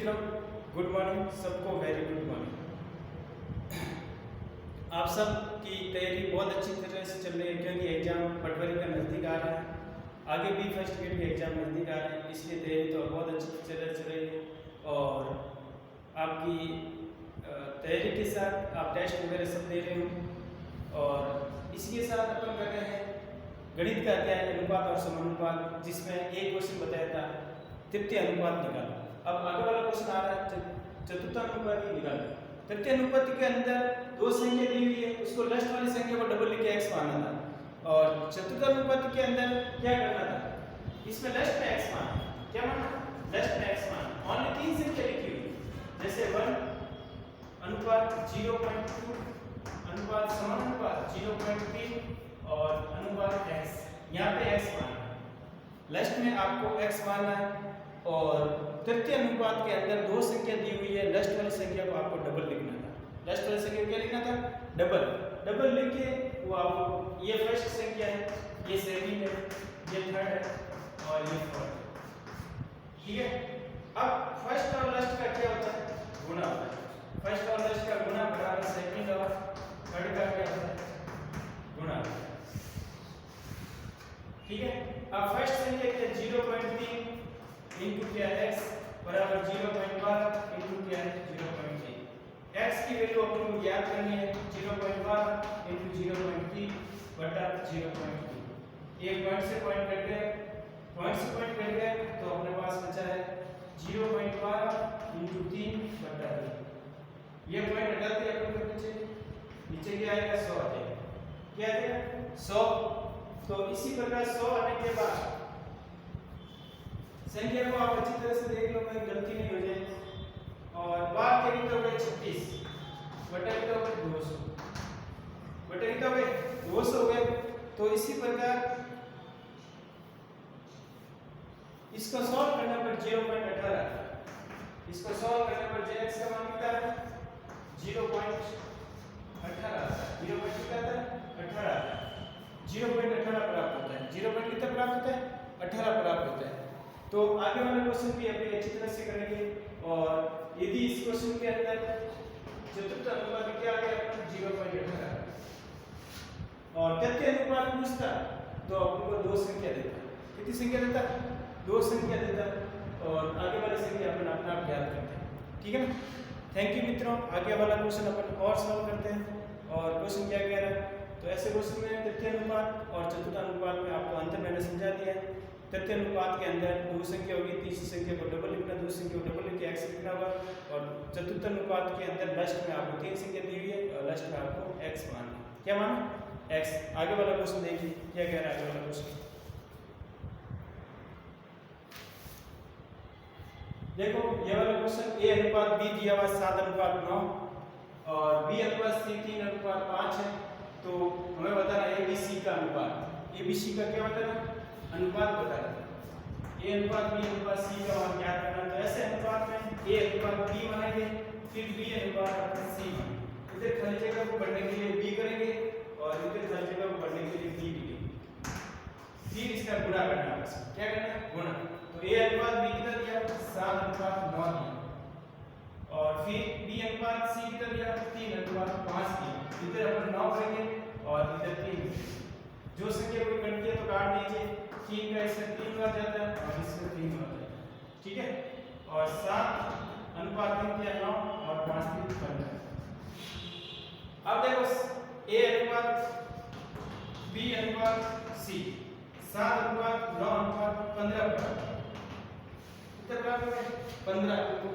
मित्रों, good morning. सबको very good morning. आप सब की तैयारी बहुत अच्छी तरह से चल रही है क्योंकि एग्ज़ाम पटवारी का नज़दीक आ रहा है। आगे भी फर्स्ट ग्रेड के एग्ज़ाम नज़दीक आ रहे हैं, इसलिए तैयारी तो बहुत अच्छी तरह चल रही है। और आपकी तैयारी के साथ आप टेस्ट वगैरह सब दे रहे हो। और इसके साथ अपन कर रहे हैं गणित का अध्याय अनुपात और समानुपात, जिसमें एक क्वेश्चन बताया था तृतीय अनुपात निकालो। अब आगे वाला क्वेश्चन आ रहा है चतुर्थानुपात निकालो। तृतीय अनुपात के अंदर दो संख्या दी हुई है, उसको लस्ट वाली संख्या को डबल लिख के x मानना था। और चतुर्थानुपात के अंदर क्या करना था, इसमें लस्ट में x मानना। क्या मानना? लस्ट में x मानना। ओनली तीन संख्या लिखी हुई, जैसे 1 अनुपात 0.2 अनुपात समानुपात 0.3 और अनुपात x। यहाँ पे x मानना है, लस्ट में आपको x मानना है। और तृतीय अनुपात के अंदर दो संख्या दी हुई है, लस्ट वाली संख्या को आपको डबल लिखना था। लस्ट वाली संख्या को क्या लिखना था? डबल। डबल लिख के वो आपको, ये फर्स्ट संख्या है, ये सेकंड है, ये थर्ड है और ये फोर्थ। ठीक है। अब फर्स्ट और लस्ट का क्या होता है? गुणा होता है। फर्स्ट और लस्ट का गुणा बराबर सेकंड और थर्ड का क्या होता है? गुणा। ठीक है। अब फर्स्ट संख्या क्या? 0.3 इनटू क्या x बराबर 0.1 इनटू क्या है 0.3। x की वैल्यू अपन को ज्ञात करनी है, 0.1 इनटू 0.3 बटा 0.3। एक पॉइंट से पॉइंट कट गए, पॉइंट से पॉइंट कट गए तो अपने पास बचा है 0.12 इनटू 3 बटा 2। ये पॉइंट हटा दिया अपन को, नीचे क्या आएगा? 100 आ जाएगा। क्या आ जाएगा? 100। तो इसी प्रकार 100 आने के बाद संख्या को आप अच्छी तरह से देख लो, कहीं गलती नहीं हो जाए। और बात करें तो भाई 36 बटा कितना हो गया? 200 बटा कितना हो गया? 200 हो गए। तो इसी प्रकार इसको सॉल्व करने पर 0.18, इसको सॉल्व करने पर जो x का मान कितना है? 0.18 आता है। 0.18 प्राप्त होता है। 0. कितना प्राप्त होता है? 18 प्राप्त होता है। तो आगे वाला क्वेश्चन भी अपनी अच्छी तरह से करेंगे। और यदि इस क्वेश्चन के अंदर चतुर्थ अनुपात क्या आ गया? 0.18 और तृतीय अनुपात पूछता तो आपको दो संख्या देता। कितनी संख्या देता? दो संख्या देता। और आगे वाली संख्या अपन अपना आप याद करते हैं। ठीक है ना? थैंक यू मित्रों। आगे वाला क्वेश्चन अपन और सॉल्व करते हैं। और क्वेश्चन क्या कह रहा है, तो ऐसे क्वेश्चन में तृतीय अनुपात और चतुर्थ अनुपात में आपको अंतर मैंने समझा दिया है। तृतीय अनुपात के अंदर दो संख्या होगी, तीसरी संख्या को डबल लिखना, दूसरी संख्या को डबल लिख के x लिखना होगा। और चतुर्थ अनुपात के अंदर लस्ट में आपको तीन संख्या दी हुई है और लस्ट में आपको x मानना। क्या मानना? x। आगे वाला क्वेश्चन देखिए क्या कह रहा है। आगे वाला क्वेश्चन देखो, ये वाला क्वेश्चन a अनुपात b दिया हुआ 7 अनुपात 9 और b अनुपात c 3 अनुपात 5 है। तो हमें बताना है abc का अनुपात। abc का क्या बताना? अनुपात बताना। a अनुपात b अनुपात c का मान ज्ञात करना। तो ऐसे अनुपात में a अनुपात b बनाएंगे, फिर b अनुपात c। इधर खाली जगह को बढ़ने के लिए b करेंगे और इधर खाली जगह को बढ़ने के लिए b लिखेंगे। फिर इसका गुणा करना है। क्या करना है? गुणा। तो a अनुपात b कितना दिया? 7 अनुपात 9 दिया। और फिर b अनुपात c कितना दिया? 3 अनुपात 5 दिया। इधर अपन 9 करेंगे और इधर 3। जो संख्या कोई कट गया तो काट दीजिए। 3 का इससे 3 बार जाता है और इससे 3 बार जाता है। ठीक है। और 7 अनुपात 3 किया 9 और 5 3 15। अब देखो a अनुपात b अनुपात c 7 अनुपात 9 अनुपात 15 प्राप्त। कितना प्राप्त हो गया? 15 को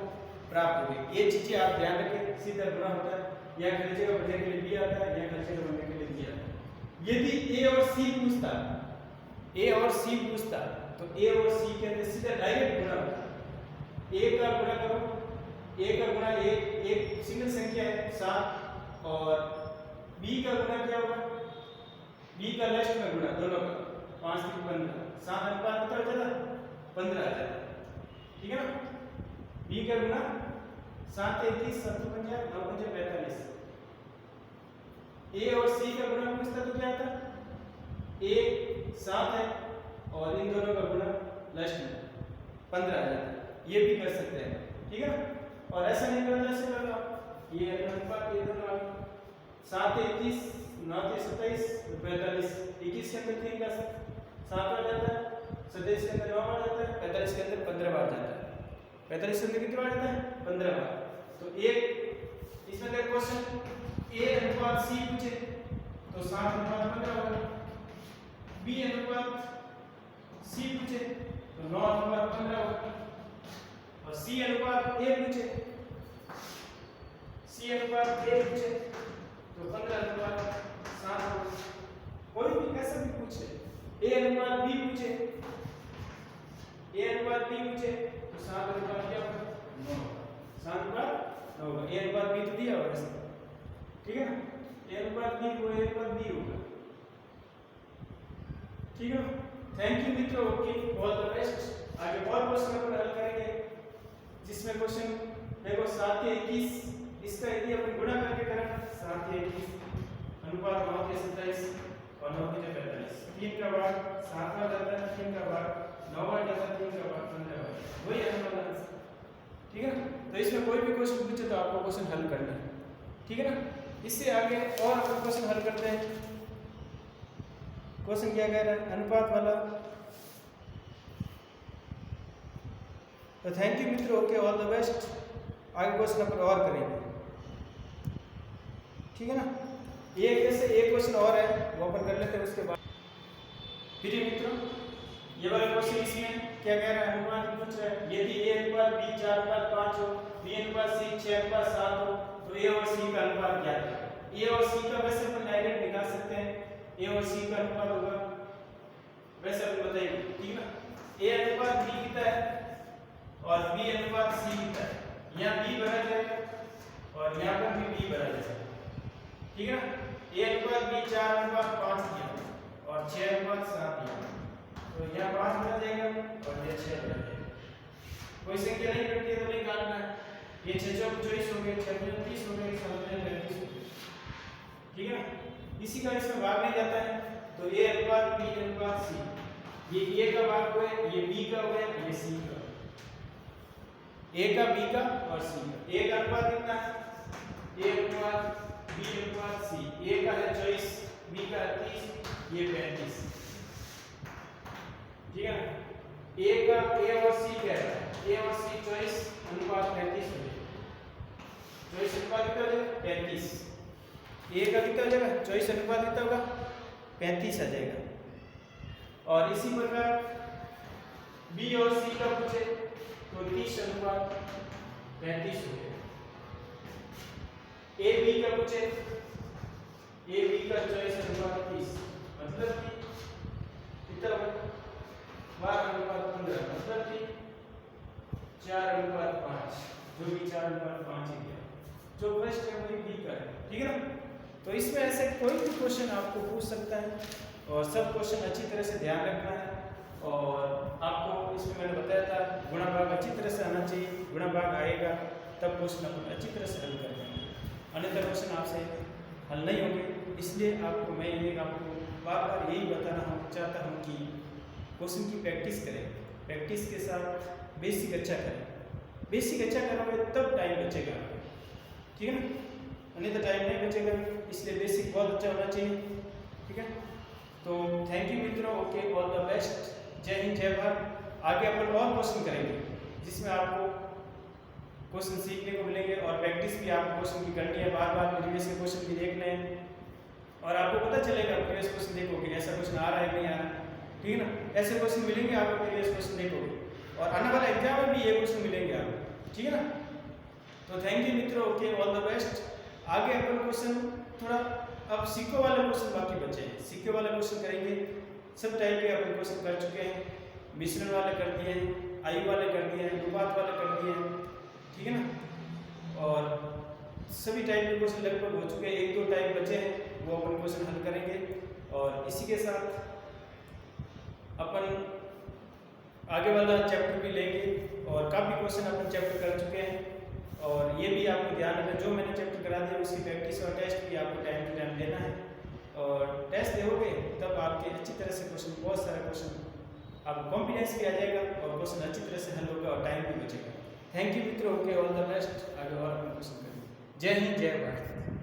प्राप्त हो गई। ये चीजें आप ध्यान रखें, सीधा गुणा होता है। यहाँ खाली जगह बढ़ने के लिए b आता है, यहाँ खाली जगह बढ़ने के लिए b आता है। यदि a और c पूछता, a और c पूछता तो a और c के अंदर सीधा डायरेक्ट गुणा होता है। a का गुणा करो, a का गुणा एक सिंगल संख्या है 7 और b का गुणा क्या होगा? b का लस्ट में गुणा दोनों का 5 3 15। 7 अनुपात कितना हो जाता? 15 आ जाता। ठीक है ना? b का गुणा 7 31 7 50 9 5 45। a और c का गुणा पूछता तो क्या आता? a 7 है और इन दोनों का गुणा लस्ट में 15 आ जाता है। ये भी कर सकते हैं। ठीक है ना। और ऐसा नहीं करना, ऐसे करना, ये अनुपात ये दोनों आ गए 7 21 9 27 45, 21 के अंदर 3 का 7 बार जाता है, 27 के अंदर 9 बार जाता है, 45 के अंदर 15 बार जाता है। 45 के अंदर कितनी बार जाता है? 15 बार। तो एक इसमें देखो क्वेश्चन ए अनुपात सी पूछे तो 7 अनुपात 15 होगा, बी अनुपात सी पूछे तो 9 अनुपात 15 होगा, और सी अनुपात ए पूछे तो 15 अनुपात 7 होगा। कोई भी कैसा भी पूछे, ए अनुपात बी पूछे तो 7 अनुपात क्या होगा? 9 होगा। 7 अनुपात 9 होगा। ए अनुपात बी तो दिया होगा ऐसा, ठीक है ना। ए अनुपात बी को ए अनुपात बी होगा, ठीक है ना। थैंक यू मित्रों, ओके, ऑल द बेस्ट। आगे और क्वेश्चन अपन हल करेंगे, जिसमें क्वेश्चन देखो 7 के 21, इसका यदि अपन गुणा करके करें 7 के 21 अनुपात 9 के 27 और 9 के 45, 3 का भाग 7 बार जाता है, 3 का भाग 9 बार जाता है, 3 का भाग 15 बार, वही अनुपात आंसर, ठीक है ना। तो इसमें कोई भी क्वेश्चन पूछे तो आपको क्वेश्चन हल करना है, ठीक है ना। इससे आगे और अपन क्वेश्चन हल करते हैं। क्वेश्चन क्या कह रहा है? अनुपात वाला। तो थैंक यू मित्रों, ओके, ऑल द बेस्ट। आगे क्वेश्चन अपन और करेंगे, ठीक है ना। एक क्वेश्चन और है, वो अपन कर लेते हैं उसके बाद। फिर मित्रों ये वाला क्वेश्चन, इसमें क्या कह रहा है? अनुपात पूछ रहा है, यदि a अनुपात b 4 अनुपात 5 हो, b अनुपात c 6 अनुपात 7 हो, तो a और c का अनुपात क्या है? a और c का वैसे अपन डायरेक्ट निकाल सकते हैं, a और c का अनुपात होगा वैसे अपन बताइए, ठीक है ना। a अनुपात b कितना है और b अनुपात c कितना है? यहाँ b भरा जाएगा और यहाँ पर भी b भरा जाएगा, ठीक है ना। a अनुपात b 4 अनुपात 5 दिया और 6 अनुपात 7 दिया, तो यहाँ 5 भरा जाएगा और ये 6 भरा जाएगा। कोई संख्या नहीं कटती है तो नहीं काटना है। ये 6 चौक 24 हो गए, 6 29 हो गए, 7 35 हो गए, ठीक है ना। इसी का इसमें भाग नहीं जाता है, तो a अनुपात b अनुपात c, ये a का भाग हुआ, ये b का हुआ, ये c का, a का b का और c का। a का अनुपात कितना है? a अनुपात b अनुपात c, a का है 24, b का है 30, ये 35, ठीक है ना। a का a और c क्या है? a और c 24 अनुपात 35 हो जाएगा, 24 अनुपात कितना हो जाएगा? 35। a का कितना हो जाएगा? 24 अनुपात कितना होगा? 35 आ जाएगा। और इसी प्रकार b और c का पूछे तो 30 अनुपात 35 हो जाएगा। a b का पूछे, a b का 24 अनुपात 30, मतलब कि कितना होगा? 12 अनुपात 15, मतलब कि 4 अनुपात 5, जो भी 4 अनुपात 5 ही गया, जो फर्स्ट है वही बी का है, ठीक है ना। तो इसमें ऐसे कोई भी क्वेश्चन आपको पूछ सकता है और सब क्वेश्चन अच्छी तरह से ध्यान रखना है। और आपको इसमें मैंने बताया था गुणा भाग अच्छी तरह से आना चाहिए, गुणा भाग आएगा तब क्वेश्चन अपन अच्छी तरह से हल कर पाएंगे, अन्यथा क्वेश्चन आपसे हल नहीं होंगे। इसलिए आपको मैं ये आपको बार बार यही बताना चाहता हूँ कि क्वेश्चन की प्रैक्टिस करें, प्रैक्टिस के साथ बेसिक अच्छा करें। बेसिक अच्छा करोगे तब टाइम बचेगा, ठीक है ना, अन्यथा टाइम नहीं बचेगा। इसलिए बेसिक बहुत अच्छा होना चाहिए, ठीक है। तो थैंक यू मित्रों, ओके, ऑल द बेस्ट। जय हिंद, जय भारत। आगे अपन और क्वेश्चन करेंगे जिसमें आपको क्वेश्चन सीखने को मिलेंगे और प्रैक्टिस भी आपको क्वेश्चन की करनी है, बार बार प्रीवियस के क्वेश्चन भी देखने हैं और आपको पता चलेगा प्रीवियस क्वेश्चन देखोगे ऐसा क्वेश्चन आ रहा है नहीं आ रहा है, ठीक है ना। ऐसे क्वेश्चन मिलेंगे आपको, प्रीवियस क्वेश्चन देखोगे और आने वाला एग्जाम में भी ये क्वेश्चन मिलेंगे आपको, ठीक है ना। तो थैंक यू मित्रों, ओके, ऑल द बेस्ट। आगे अपन क्वेश्चन थोड़ा अब सिक्कों वाले क्वेश्चन बाकी बचे हैं, सिक्के वाले क्वेश्चन करेंगे। सब टाइप के अपन क्वेश्चन कर चुके हैं, मिश्रण वाले कर दिए हैं, आयु वाले कर दिए हैं, अनुपात वाले कर दिए हैं, ठीक है ना। और सभी टाइप के क्वेश्चन लगभग हो चुके हैं, 1-2 टाइप बचे हैं, वो अपन क्वेश्चन हल करेंगे। और इसी के साथ अपन आगे वाला चैप्टर भी लेंगे और काफ़ी क्वेश्चन अपन चैप्टर कर चुके हैं। और ये भी आपको ध्यान रखना, जो मैंने चैप्टर करा दिया उसकी प्रैक्टिस और टेस्ट भी आपको टाइम टू टाइम देना है। और टेस्ट दोगे तब आपके अच्छी तरह से क्वेश्चन, बहुत सारे क्वेश्चन आपको कॉन्फिडेंस भी आ जाएगा और क्वेश्चन अच्छी तरह से हल होगा और टाइम भी बचेगा। थैंक यू मित्रों, ओके, ऑल द बेस्ट, आगे और अपना क्वेश्चन करिए। जय हिंद, जय भारत।